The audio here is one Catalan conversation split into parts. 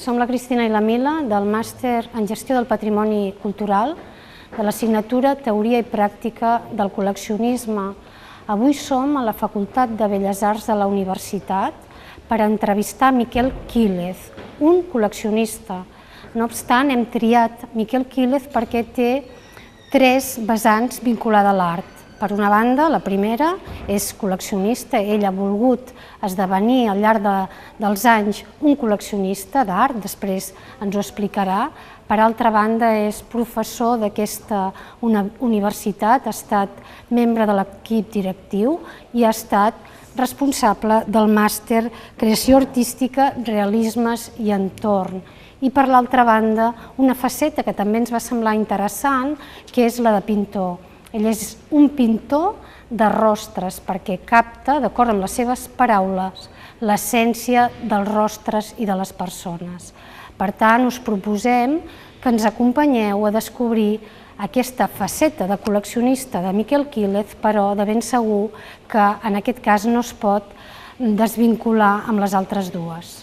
som la Cristina i la Mila del Màster en Gestió del Patrimoni Cultural de l'assignatura Teoria i Pràctica del Col·leccionisme. Avui som a la Facultat de Belles Arts de la Universitat per entrevistar Miquel Quílez, un col·leccionista. No obstant, hem triat Miquel Quílez perquè té tres vessants vinculades a l'art. Per una banda, la primera és col·leccionista. Ell ha volgut esdevenir al llarg dels anys un col·leccionista d'art, després ens ho explicarà. Per altra banda, és professor d'aquesta universitat, ha estat membre de l'equip directiu i ha estat responsable del màster Creació Artística, Realismes i Entorn. I per l'altra banda, una faceta que també ens va semblar interessant, que és la de pintor. Ell és un pintor de rostres perquè capta, d'acord amb les seves paraules, l'essència dels rostres i de les persones. Per tant, us proposem que ens acompanyeu a descobrir aquesta faceta de col·leccionista de Miquel Quílez, però de ben segur que en aquest cas no es pot desvincular amb les altres dues.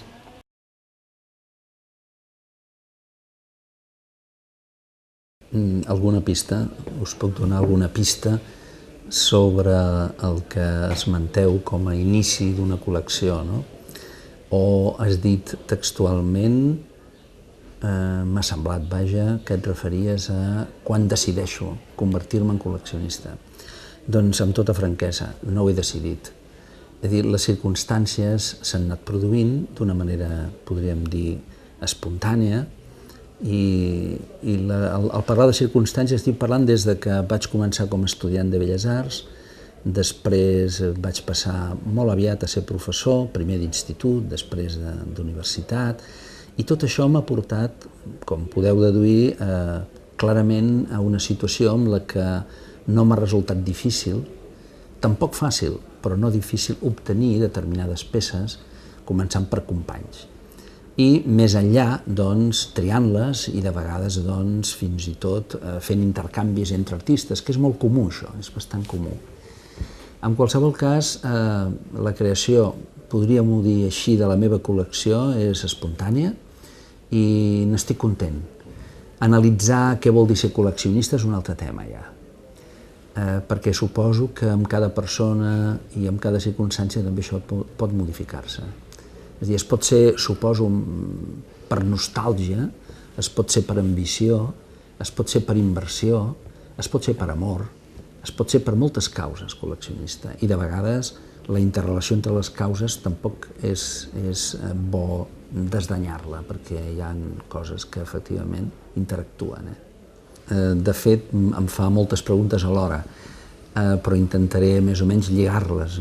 Alguna pista? Us puc donar alguna pista sobre el que esmenteu com a inici d'una col·lecció, no? O has dit textualment, m'ha semblat, vaja, que et referies a quan decideixo convertir-me en col·leccionista. Doncs, amb tota franquesa, no ho he decidit. És a dir, les circumstàncies s'han anat produint d'una manera, podríem dir, espontània, i al parlar de circumstàncies estic parlant des que vaig començar com a estudiant de Belles Arts, després vaig passar molt aviat a ser professor, primer d'institut, després d'universitat, i tot això m'ha portat, com podeu deduir, clarament a una situació en la que no m'ha resultat difícil, tampoc fàcil, però no difícil, obtenir determinades peces, començant per companys. I més enllà, doncs, triant-les i de vegades, doncs, fins i tot fent intercanvis entre artistes, que és molt comú això, és bastant comú. En qualsevol cas, la creació, podríem-ho dir així, de la meva col·lecció és espontània i n'estic content. Analitzar què vol dir ser col·leccionista és un altre tema ja, perquè suposo que amb cada persona i amb cada circumstància també això pot modificar-se. És a dir, es pot ser, suposo, per nostàlgia, es pot ser per ambició, es pot ser per inversió, es pot ser per amor, es pot ser per moltes causes col·leccionista. I de vegades la interrelació entre les causes tampoc és bo desdanyar-la, perquè hi ha coses que efectivament interactuen. De fet, em fa moltes preguntes alhora, però intentaré més o menys lligar-les.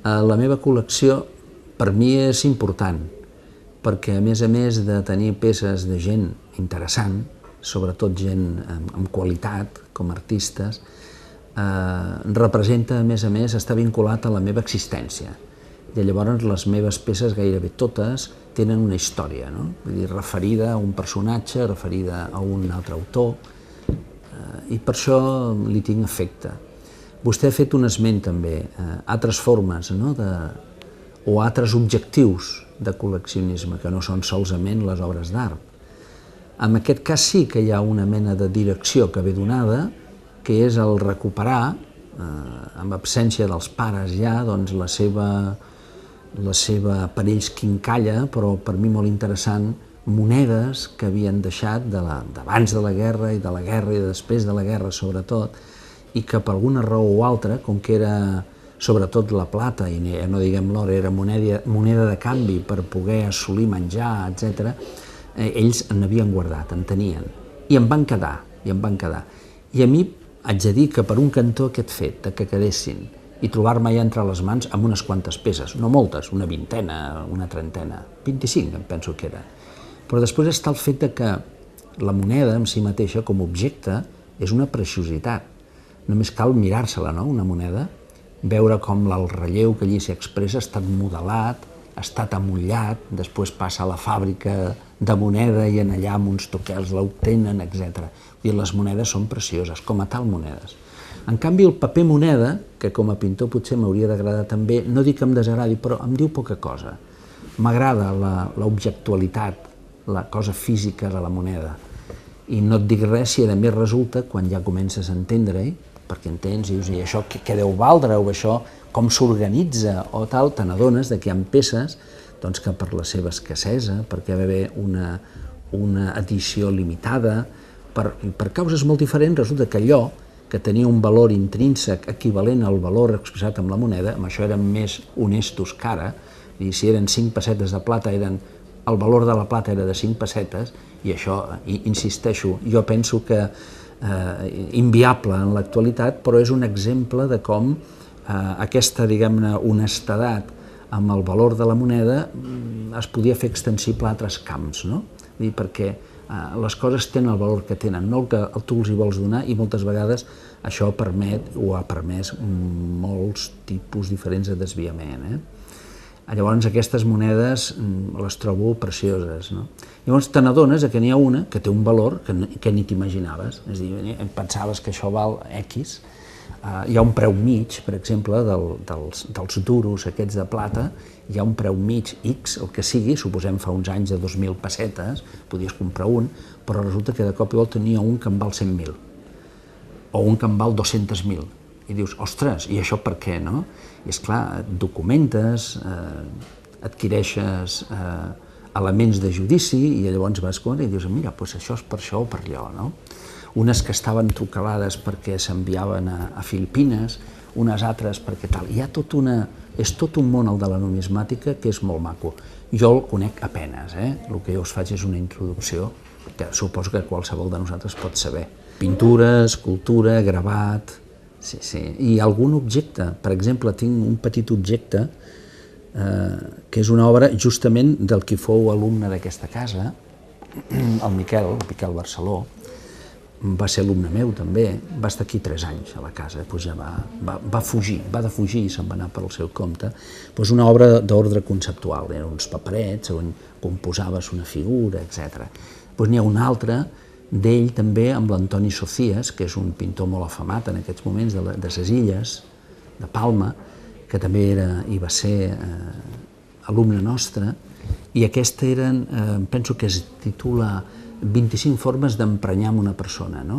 La meva col·lecció per mi és important, perquè a més de tenir peces de gent interessant, sobretot gent amb qualitat, com a artistes, representa, a més, està vinculat a la meva existència. I llavors les meves peces, gairebé totes, tenen una història, vull dir, referida a un personatge, referida a un altre autor, i per això li tinc afecte. Vostè ha fet un esment també, altres formes, o altres objectius de col·leccionisme, que no són solament les obres d'art. En aquest cas sí que hi ha una mena de direcció que ve donada, que és el recuperar, amb absència dels pares ja, doncs la seva per ells quincalla, però per mi molt interessant, monedes que havien deixat d'abans de la guerra i de la guerra i després de la guerra sobretot, i que per alguna raó o altra, com que era sobretot la plata, i no diguem l'or, era moneda de canvi per poder assolir menjar, etc., ells n'havien guardat, en tenien, i en van quedar, I a mi haig de dir que per un cantó aquest fet, que quedessin, i trobar-me ja entre les mans amb unes quantes peces, no moltes, una vintena, una trentena, 25 em penso que era, però després està el fet que la moneda en si mateixa, com a objecte, és una preciositat. Només cal mirar-se-la, una moneda, veure com el relleu que allí s'hi expressa ha estat modelat, ha estat amollat, després passa a la fàbrica de moneda i allà amb uns toquets l'obtenen, etc. Les monedes són precioses, com a tal monedes. En canvi, el paper moneda, que com a pintor potser m'hauria d'agradar també, no dic que em desagradi, però em diu poca cosa. M'agrada l'objectualitat la cosa física de la moneda. I no et dic res si a més resulta, quan ja comences a entendre-hi, perquè entens i dius, i això què deu valdre, o això com s'organitza, o tal, te n'adones que hi ha peces doncs, que per la seva escassesa, perquè va haver una edició limitada, per causes molt diferents, resulta que allò que tenia un valor intrínsec equivalent al valor expressat amb la moneda, amb això eren més honestos que ara, i si eren 5 pessetes de plata, el valor de la plata era de 5 pessetes, i això, insisteixo, jo penso que inviable en l'actualitat, però és un exemple de com aquesta, diguem-ne, honestedat amb el valor de la moneda es podia fer extensible a altres camps, no? Perquè les coses tenen el valor que tenen, no el que tu els hi vols donar, i moltes vegades això permet o ha permès molts tipus diferents de desviament. Llavors aquestes monedes les trobo precioses. Llavors te n'adones que n'hi ha una que té un valor que ni t'imaginaves, és a dir, pensaves que això val X. Hi ha un preu mig, per exemple, dels duros aquests de plata, hi ha un preu mig X, el que sigui, suposem fa uns anys de 2.000 pessetes, podies comprar un, però resulta que de cop i volta n'hi ha un que en val 100.000, o un que en val 200.000, i dius, ostres, i això per què, no? I esclar, et documentes, adquireixes elements de judici, i llavors vas i dius, mira, això és per això o per allò, no? Unes que estaven trucalades perquè s'enviaven a Filipines, unes altres perquè tal. Hi ha és tot un món, el de la numismàtica, que és molt maco. Jo el conec a penes, el que jo us faig és una introducció que suposo que qualsevol de nosaltres pot saber. Pintura, escultura, gravat, i algun objecte. Per exemple, tinc un petit objecte que és una obra justament del qui fou alumne d'aquesta casa, el Miquel Barceló. Va ser alumne meu també, va estar aquí 3 anys a la casa, doncs ja va fugir, va defugir i se'n va anar per al seu compte. Doncs una obra d'ordre conceptual, eren uns paperets on composaves una figura, etc. Doncs n'hi ha una altra d'ell també amb l'Antoni Socias, que és un pintor molt afamat en aquests moments de ses Illes, de Palma, que també va ser alumne nostre, i aquesta penso que es titula 25 formes d'emprenyar amb una persona, no?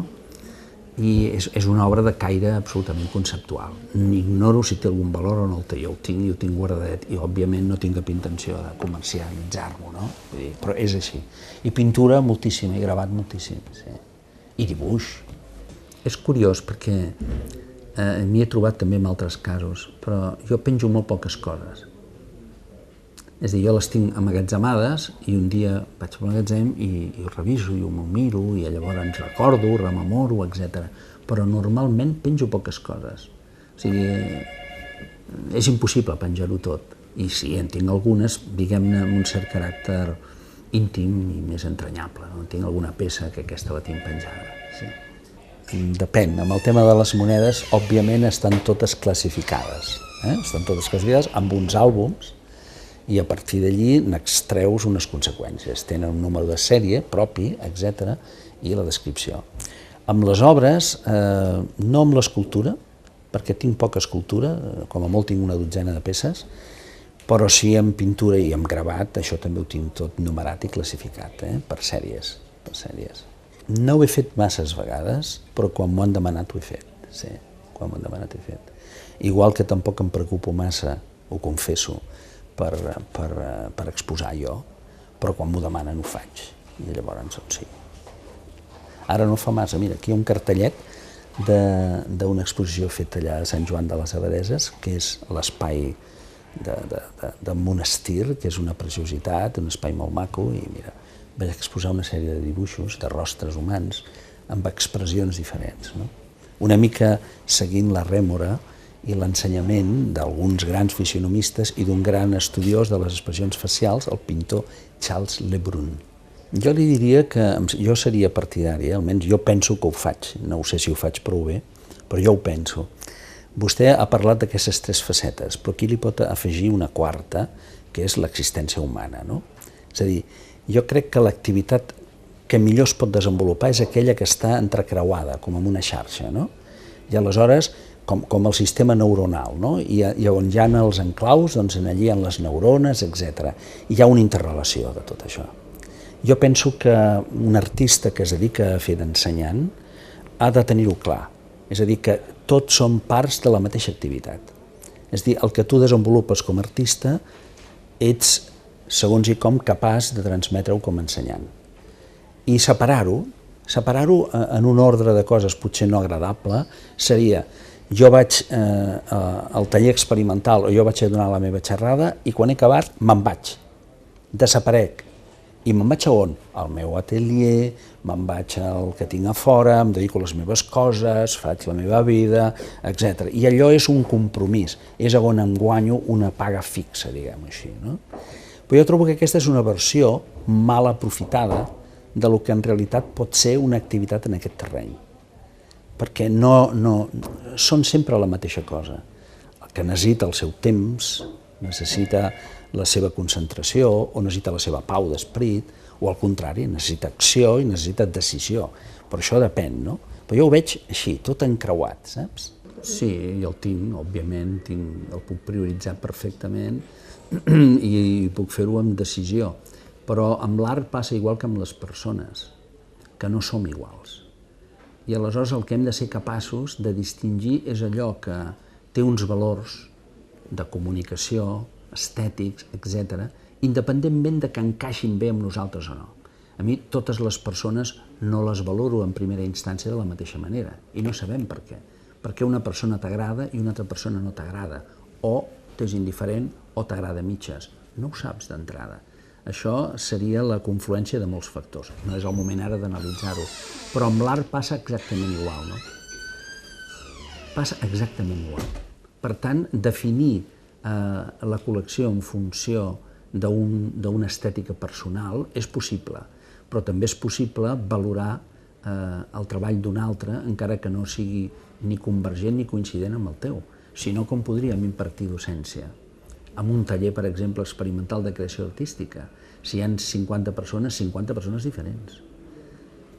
I és una obra de caire absolutament conceptual. Ignoro si té algun valor o no el té, jo ho tinc guardadet, i òbviament no tinc cap intenció de comercialitzar-lo, no? Però és així. I pintura moltíssima, i gravat moltíssim, sí. I dibuix. És curiós perquè m'hi he trobat també en altres casos, però jo penjo molt poques coses. És a dir, jo les tinc amagatzemades i un dia vaig al magatzem i ho reviso i m'ho miro i llavors ens recordo, rememoro, etc. Però normalment penjo poques coses. O sigui, és impossible penjar-ho tot. I sí, en tinc algunes, diguem-ne, amb un cert caràcter íntim i més entranyable. Tinc alguna peça que aquesta la tinc penjada. Depèn. Amb el tema de les monedes, òbviament, estan totes classificades. Estan totes classificades amb uns àlbums, i a partir d'allí n'extreus unes conseqüències. Tenen un número de sèrie propi, etc., i la descripció. Amb les obres, no amb l'escultura, perquè tinc poca escultura, com a molt tinc una dotzena de peces, però sí amb pintura i amb gravat, això també ho tinc tot numerat i classificat, per sèries. No ho he fet masses vegades, però quan m'ho han demanat ho he fet. Sí, quan m'ho han demanat ho he fet. Igual que tampoc em preocupo massa, ho confesso, per exposar jo, però quan m'ho demanen ho faig, i llavors sí. Ara no fa massa, mira, aquí hi ha un cartellet d'una exposició feta allà a Sant Joan de les Abadesses, que és l'espai de monestir, que és una preciositat, un espai molt maco, i mira, vaig exposar una sèrie de dibuixos de rostres humans amb expressions diferents, no? Una mica seguint la rèmora i l'ensenyament d'alguns grans fisionomistes i d'un gran estudiós de les expressions facials, el pintor Charles Le Brun. Jo li diria que jo seria partidari, almenys jo penso que ho faig, no sé si ho faig prou bé, però jo ho penso. Vostè ha parlat d'aquestes 3 facetes, però aquí li pot afegir una quarta, que és l'existència humana, no? És a dir, jo crec que l'activitat que millor es pot desenvolupar és aquella que està entrecreuada, com en una xarxa, no? I aleshores, com el sistema neuronal, no? I on hi ha els enclaus, doncs allí hi ha les neurones, etc. I hi ha una interrelació de tot això. Jo penso que un artista que es dedica a fer d'ensenyant ha de tenir-ho clar. És a dir, que tots són parts de la mateixa activitat. És a dir, el que tu desenvolupes com a artista ets, segons i com, capaç de transmetre-ho com a ensenyant. I separar-ho en un ordre de coses potser no agradable seria: jo vaig al taller experimental o jo vaig a donar la meva xerrada i quan he acabat me'n vaig, desaparec. I me'n vaig a on? Al meu atelier, me'n vaig al que tinc a fora, em dedico a les meves coses, faig la meva vida, etc. I allò és un compromís, és on em guanyo una paga fixa, diguem-ho així. Però jo trobo que aquesta és una versió mal aprofitada de lo que en realitat pot ser una activitat en aquest terreny. Perquè són sempre la mateixa cosa. El que necessita el seu temps, necessita la seva concentració o necessita la seva pau d'esperit, o al contrari, necessita acció i necessita decisió. Però això depèn, no? Però jo ho veig així, tot encreuat, saps? Sí, jo el tinc, òbviament, el puc prioritzar perfectament i puc fer-ho amb decisió. Però amb l'art passa igual que amb les persones, que no som iguals. I aleshores el que hem de ser capaços de distingir és allò que té uns valors de comunicació, estètics, etc., independentment de que encaixin bé amb nosaltres o no. A mi totes les persones no les valoro en primera instància de la mateixa manera, i no sabem per què. Perquè una persona t'agrada i una altra persona no t'agrada, o t'és indiferent o t'agrada a mitges. No ho saps d'entrada. Això seria la confluència de molts factors. No és el moment ara d'analitzar-ho, però amb l'art passa exactament igual, no? Passa exactament igual. Per tant, definir la col·lecció en funció d'una estètica personal és possible, però també és possible valorar el treball d'un altre, encara que no sigui ni convergent ni coincident amb el teu. Si no, com podríem impartir docència? En un taller, per exemple, experimental de creació artística, si hi ha 50 persones diferents.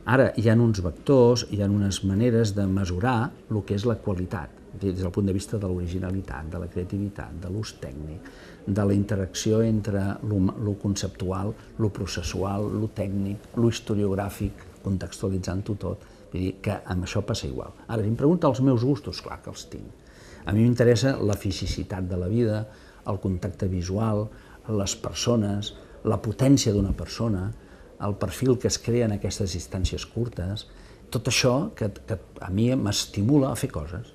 Ara, hi ha uns vectors, hi ha unes maneres de mesurar el que és la qualitat, des del punt de vista de l'originalitat, de la creativitat, de l'ús tècnic, de la interacció entre lo conceptual, lo processual, lo tècnic, lo historiogràfic, contextualitzant-ho tot. Vull dir que amb això passa igual. Ara, si em pregunta els meus gustos, clar que els tinc. A mi m'interessa la fisicitat de la vida, el contacte visual, les persones, la potència d'una persona, el perfil que es crea en aquestes distàncies curtes, tot això que a mi m'estimula a fer coses.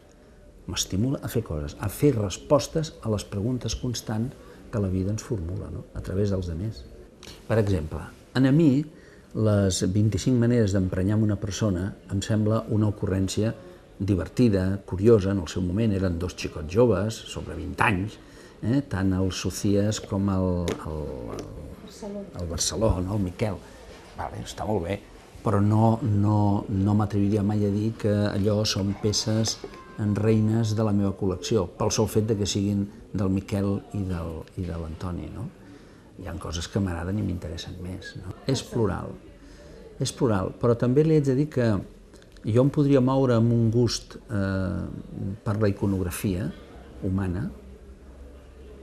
M'estimula a fer coses, a fer respostes a les preguntes constants que la vida ens formula, a través dels altres. Per exemple, a mi les 25 maneres d'emprenyar una persona em sembla una ocurrència divertida, curiosa, en el seu moment eren dos xicots joves, sobre 20 anys, tant el Socias com el Barceló, el Miquel. Està molt bé, però no m'atreviria mai a dir que allò són peces reines de la meva col·lecció, pel sol fet que siguin del Miquel i de l'Antoni. Hi ha coses que m'agraden i m'interessen més. És plural, però també li haig de dir que jo em podria moure amb un gust per la iconografia humana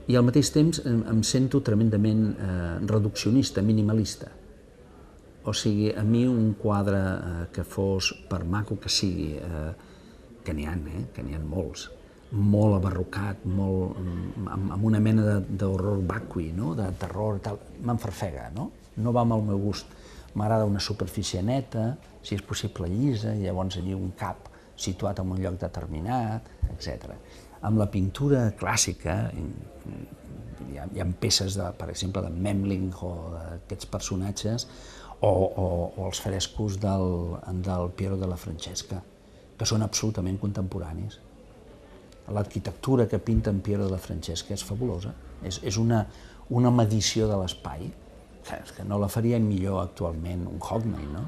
i al mateix temps em sento tremendament reduccionista, minimalista. O sigui, a mi un quadre que fos, per maco que sigui, que n'hi ha molts, molt abarrocat, amb una mena d'horror vacui, de terror, m'enfarfega, no va amb el meu gust. M'agrada una superfície neta, si és possible llisa, i llavors allí un cap situat en un lloc determinat, etc. Amb la pintura clàssica, hi ha peces, per exemple, de Memling o d'aquests personatges, o els frescos del Piero della Francesca, que són absolutament contemporanis. L'arquitectura que pinta en Piero della Francesca és fabulosa, és una medició de l'espai, que no la faria millor actualment un Hockney, no?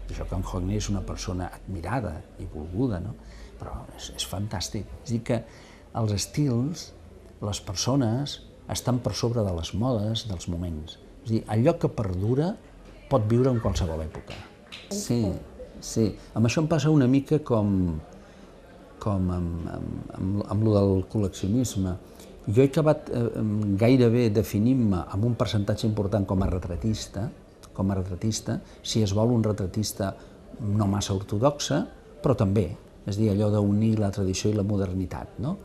Això que en Hockney és una persona admirada i volguda, però és fantàstic. És a dir, que els estils, les persones, estan per sobre de les modes, dels moments. És a dir, allò que perdura pot viure en qualsevol època. Sí. Amb això em passa una mica com amb lo del col·leccionisme. Jo he acabat gairebé definint-me amb un percentatge important com a retratista, com a retratista, si es vol un retratista no massa ortodoxa, però també, és a dir, allò d'unir la tradició i la modernitat, no?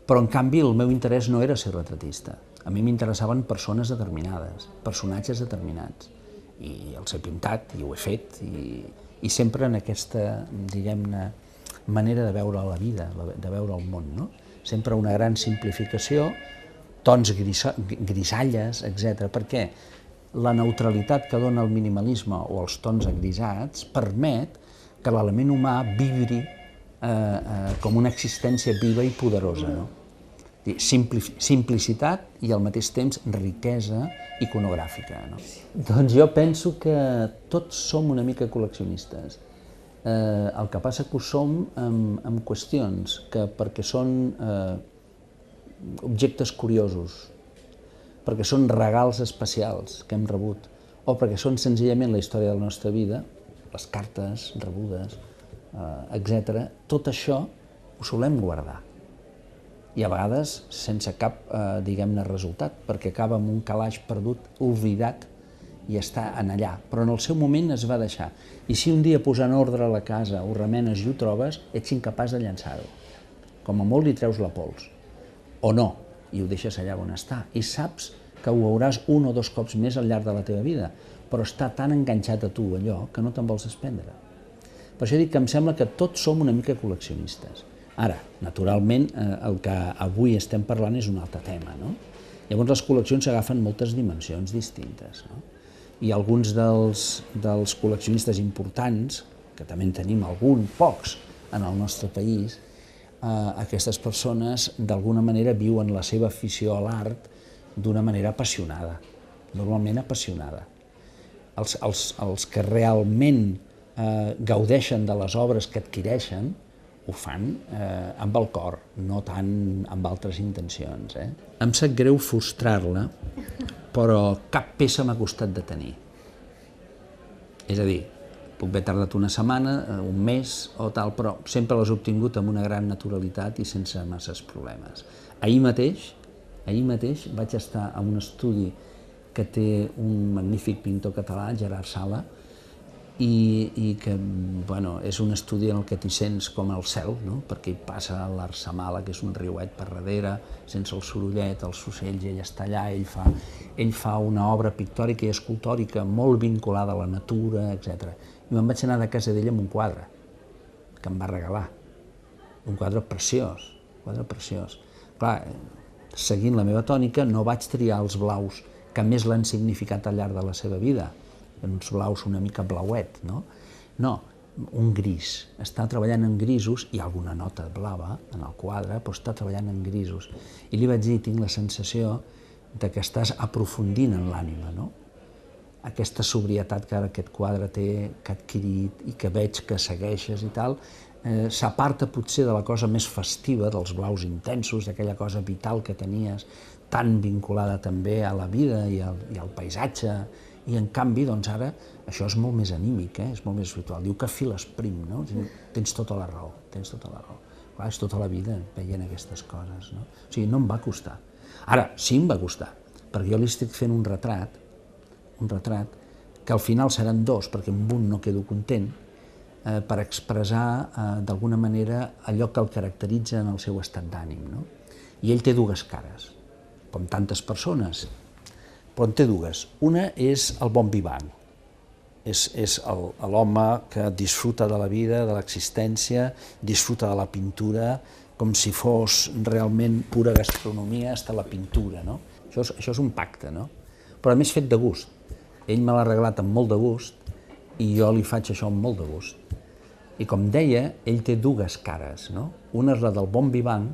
Però, en canvi, el meu interès no era ser retratista. A mi m'interessaven persones determinades, personatges determinats. I els he pintat, i ho he fet, i sempre en aquesta, diguem-ne, manera de veure la vida, de veure el món, no? Sempre una gran simplificació, tons grisalles, etc. Perquè la neutralitat que dona el minimalisme o els tons grisats permet que l'element humà vibri com una existència viva i poderosa, no? Simplicitat i al mateix temps riquesa iconogràfica, no? Doncs jo penso que tots som una mica col·leccionistes. El que passa que ho som amb qüestions que perquè són objectes curiosos, perquè són regals especials que hem rebut, o perquè són senzillament la història de la nostra vida, les cartes rebudes, etc. Tot això ho solem guardar. I a vegades sense cap, diguem-ne, resultat, perquè acaba amb un calaix perdut, oblidat, i està en allà. Però en el seu moment es va deixar. I si un dia posant ordre a la casa ho remenes i ho trobes, ets incapaç de llançar-ho. Com a molt li treus la pols. O no, i ho deixes allà on està. I saps que ho veuràs un o dos cops més al llarg de la teva vida, però està tan enganxat a tu allò que no te'n vols desprendre. Per això dic que em sembla que tots som una mica col·leccionistes. Ara, naturalment, el que avui estem parlant és un altre tema, no? Llavors les col·leccions agafen moltes dimensions distintes, no? I alguns dels col·leccionistes importants, que també en tenim pocs en el nostre país, aquestes persones d'alguna manera viuen la seva afició a l'art d'una manera apassionada, normalment apassionada. Els que realment gaudeixen de les obres que adquireixen ho fan amb el cor, no tant amb altres intencions. Em sap greu frustrar-la, però cap peça m'ha costat de tenir. És a dir, puc haver tardat una setmana, un mes o tal, però sempre les he obtingut amb una gran naturalitat i sense masses problemes. Ahir mateix vaig estar en un estudi que té un magnífic pintor català, Gerard Sala, i que és un estudi en el que t'hi sents com al cel, perquè hi passa l'Arsamala, que és un riuet per darrere, sense el sorollet, els ocells, ell està allà, ell fa una obra pictòrica i escultòrica molt vinculada a la natura, etc. I me'n vaig anar de casa d'ell amb un quadre que em va regalar, un quadre preciós. Clar, seguint la meva tònica, no vaig triar els blaus que més l'han significat al llarg de la seva vida, uns blaus una mica blauet, no? No, un gris. Està treballant en grisos, hi ha alguna nota blava en el quadre, però està treballant en grisos. I li vaig dir, tinc la sensació que estàs aprofundint en l'ànima, no? Aquesta sobrietat que ara aquest quadre té, que ha adquirit i que veig que segueixes i tal, s'aparta potser de la cosa més festiva, dels blaus intensos, d'aquella cosa vital que tenies, tan vinculada també a la vida i al paisatge, i en canvi, doncs ara, això és molt més anímic, és molt més espiritual. Diu que files prim, no? Tens tota la raó, tens tota la raó. Clar, és tota la vida veient aquestes coses, no? O sigui, no em va costar. Ara, sí em va costar, perquè jo li estic fent un retrat, que al final seran dos, perquè amb un no quedo content, per expressar d'alguna manera allò que el caracteritza en el seu estat d'ànim, no? I ell té dues cares, com tantes persones, però en té dues. Una és el bon vivant, és l'home que disfruta de la vida, de l'existència, disfruta de la pintura, com si fos realment pura gastronomia, hasta la pintura, no? Això és un pacte, no? Però a més fet de gust. Ell me l'ha regalat amb molt de gust i jo li faig això amb molt de gust. I com deia, ell té dues cares, no? Una és la del bon vivant,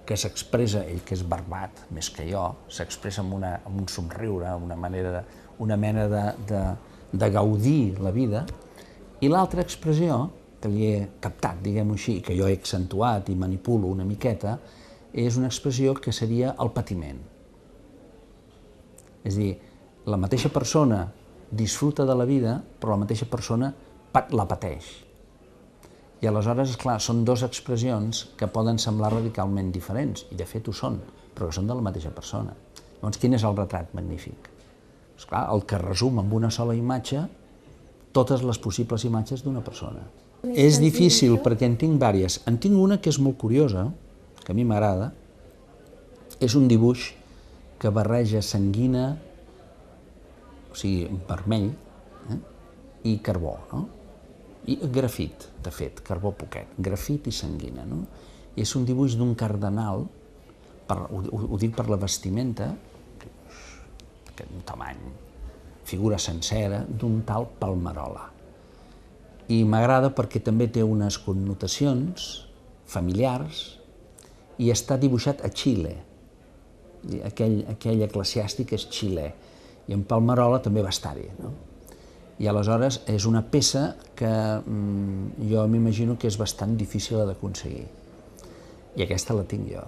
que s'expressa, ell que és barbat, més que jo, s'expressa amb un somriure, una mena de gaudir la vida, i l'altra expressió, que li he captat, diguem-ho així, que jo he accentuat i manipulo una miqueta, és una expressió que seria el patiment. És a dir, la mateixa persona disfruta de la vida, però la mateixa persona la pateix. I aleshores, esclar, són dues expressions que poden semblar radicalment diferents, i de fet ho són, però que són de la mateixa persona. Llavors, quin és el retrat magnífic? Esclar, el que resum amb una sola imatge totes les possibles imatges d'una persona. És difícil perquè en tinc diverses. En tinc una que és molt curiosa, que a mi m'agrada. És un dibuix que barreja sanguina, o sigui, vermell, i carbó, no? I grafit, de fet, carbó poquet, grafit i sanguina, no? I és un dibuix d'un cardenal, ho dic per la vestimenta, un tamany, figura sencera, d'un tal Palmerola. I m'agrada perquè també té unes connotacions familiars i està dibuixat a Xile. Aquell eclesiàstic és xilè, i en Palmerola també va estar-hi, no? I aleshores és una peça que jo m'imagino que és bastant difícil d'aconseguir. I aquesta la tinc jo.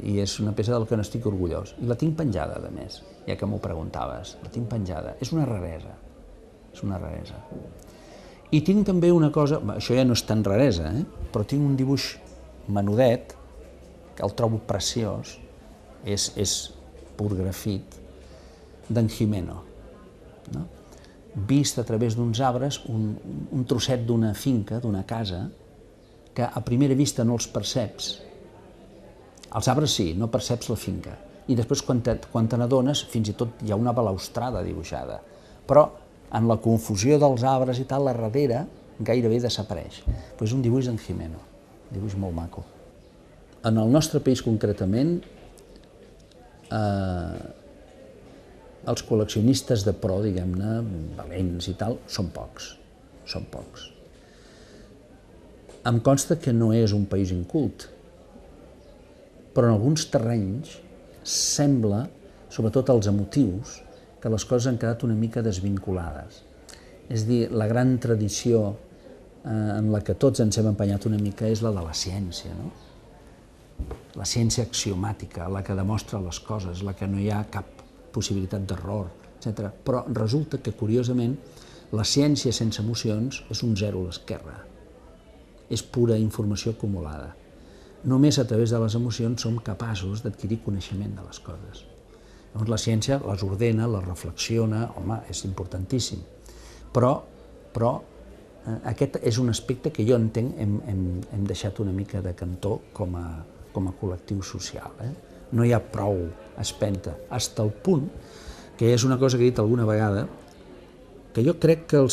I és una peça del que n'estic orgullós. I la tinc penjada, a més, ja que m'ho preguntaves. La tinc penjada. És una raresa. És una raresa. I tinc també una cosa, això ja no és tan raresa, però tinc un dibuix menudet, que el trobo preciós, és pur grafit, d'en Gimeno, no? Vist a través d'uns arbres, un trosset d'una finca, d'una casa, que a primera vista no els perceps. Els arbres sí, no perceps la finca. I després, quan te n'adones, fins i tot hi ha una balaustrada dibuixada. Però, en la confusió dels arbres i tal, la darrere gairebé desapareix. Però és un dibuix d'en Gimeno, un dibuix molt maco. En el nostre país, concretament, els col·leccionistes de pro, diguem-ne, valents i tal, són pocs. Són pocs. Em consta que no és un país incult, però en alguns terrenys sembla, sobretot els emotius, que les coses han quedat una mica desvinculades. És a dir, la gran tradició en la que tots ens hem empenyat una mica és la de la ciència, no? La ciència axiomàtica, la que demostra les coses, la que no hi ha cap possibilitat d'error, etc. Però resulta que, curiosament, la ciència sense emocions és un zero a l'esquerra. És pura informació acumulada. Només a través de les emocions som capaços d'adquirir coneixement de les coses. Llavors la ciència les ordena, les reflexiona, home, és importantíssim. Però aquest és un aspecte que jo entenc hem deixat una mica de cantó com a col·lectiu social. No hi ha prou espenta, fins al punt que és una cosa que he dit alguna vegada, que jo crec que el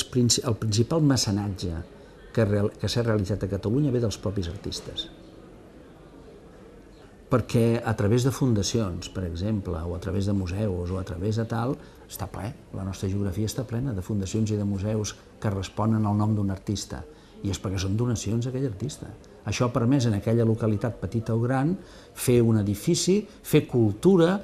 principal mecenatge que s'ha realitzat a Catalunya ve dels propis artistes. Perquè a través de fundacions, per exemple, o a través de museus, o a través de tal, està ple, la nostra geografia està plena de fundacions i de museus que responen al nom d'un artista, i és perquè són donacions d'aquell artista. Això ha permès en aquella localitat petita o gran fer un edifici, fer cultura,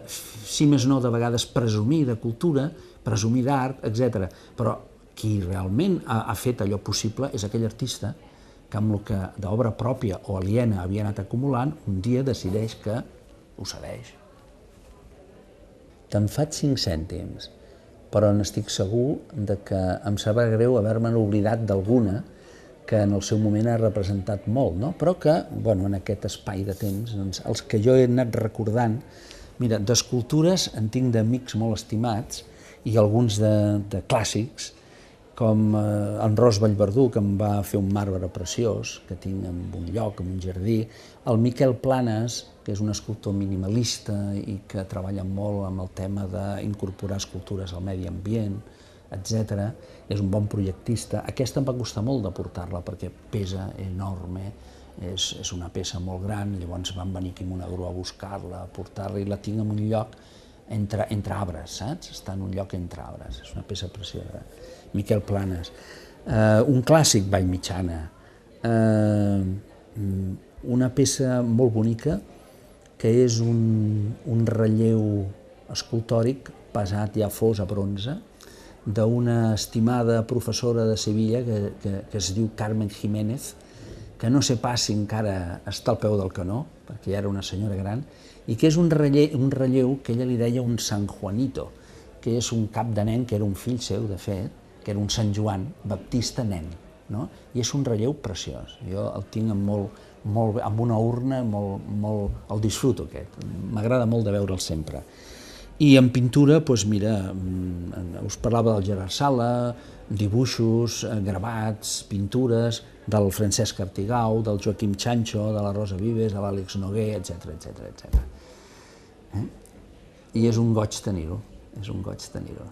si més no de vegades presumir de cultura, presumir d'art, etc. Però qui realment ha fet allò possible és aquell artista que amb el que d'obra pròpia o aliena havia anat acumulant, un dia decideix que ho cedeix. Te'n faig 5 cèntims, però n'estic segur que em sabrà greu haver-me'n oblidat d'alguna que en el seu moment ha representat molt, no? Però que, bueno, en aquest espai de temps, els que jo he anat recordant, mira, d'escultures en tinc d'amics molt estimats i alguns de clàssics, com en Ros Vallverdú, que em va fer un marbre preciós, que tinc en un lloc, en un jardí, el Miquel Planes, que és un escultor minimalista i que treballa molt amb el tema d'incorporar escultures al medi ambient, etc. És un bon projectista. Aquesta em va costar molt de portar-la perquè pesa enorme, és una peça molt gran, llavors van venir aquí amb una grua a buscar-la, a portar-la, i la tinc en un lloc entre arbres, saps? Està en un lloc entre arbres, és una peça preciosa. Miquel Planes. Un clàssic, Vallmitjana. Una peça molt bonica que és un relleu escultòric pesat ja fos a bronze d'una estimada professora de Sevilla que es diu Carmen Jiménez, que no sé pas si encara està al peu del canó, perquè ja era una senyora gran, i que és un relleu que ella li deia un San Juanito, que és un cap de nen que era un fill seu, de fet, que era un Sant Joan Baptista nen, no? I és un relleu preciós. Jo el tinc amb una urna, el disfruto aquest, m'agrada molt de veure'l sempre. I en pintura, doncs mira, us parlava del Gerard Sala, dibuixos, gravats, pintures, del Francesc Artigau, del Joaquim Chancho, de la Rosa Vives, de l'Àlex Noguer, etc. I és un goig tenir-ho, és un goig tenir-ho.